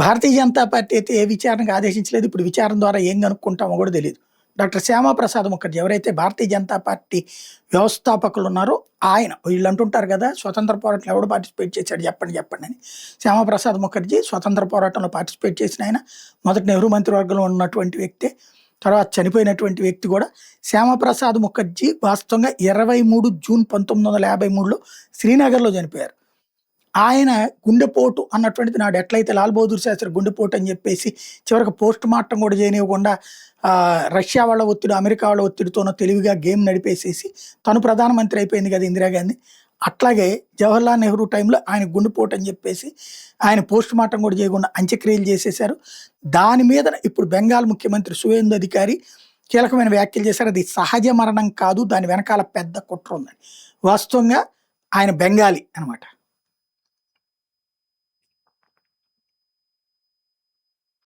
Bharatiya Janata party అయితే ఏ విచారణకు ఆదేశించలేదు. ఇప్పుడు విచారణ ద్వారా ఏం కనుక్కుంటామో కూడా తెలీదు. డాక్టర్ శ్యామాప్రసాద్ ముఖర్జీ ఎవరైతే భారతీయ జనతా పార్టీ వ్యవస్థాపకులు ఉన్నారో ఆయన వీళ్ళు అంటుంటారు కదా, స్వతంత్ర పోరాటంలో ఎవడు పార్టిసిపేట్ చేశాడు చెప్పండి చెప్పండి అని. శ్యామాప్రసాద్ ముఖర్జీ స్వతంత్ర పోరాటంలో పార్టిసిపేట్ చేసిన ఆయన, మొదటి నెహ్రూ మంత్రివర్గంలో ఉన్నటువంటి వ్యక్తే, తర్వాత చనిపోయినటువంటి వ్యక్తి కూడా. శ్యామాప్రసాద్ ముఖర్జీ వాస్తవంగా 23 జూన్ 1953లో శ్రీనగర్లో చనిపోయారు. ఆయన గుండెపోటు అన్నటువంటిది నాడు ఎట్లయితే లాల్ బహదూర్ శాస్త్రి గుండెపోటు అని చెప్పేసి చివరికి పోస్ట్ మార్టం కూడా చేయనివ్వకుండా రష్యా వాళ్ళ ఒత్తిడి, అమెరికా వాళ్ళ ఒత్తిడితోనో తెలివిగా గేమ్ నడిపేసేసి తను ప్రధానమంత్రి అయిపోయింది కదా ఇందిరాగాంధీ. అట్లాగే జవహర్లాల్ నెహ్రూ టైంలో ఆయన గుండెపోటు అని చెప్పేసి ఆయన పోస్ట్ మార్టం కూడా చేయకుండా అంత్యక్రియలు చేసేశారు. దాని మీద ఇప్పుడు బెంగాల్ ముఖ్యమంత్రి సువేందు అధికారి కీలకమైన వ్యాఖ్యలు చేశారు. అది సహజ మరణం కాదు, దాని వెనకాల పెద్ద కుట్ర ఉందని. వాస్తవంగా ఆయన బెంగాలీ అనమాట.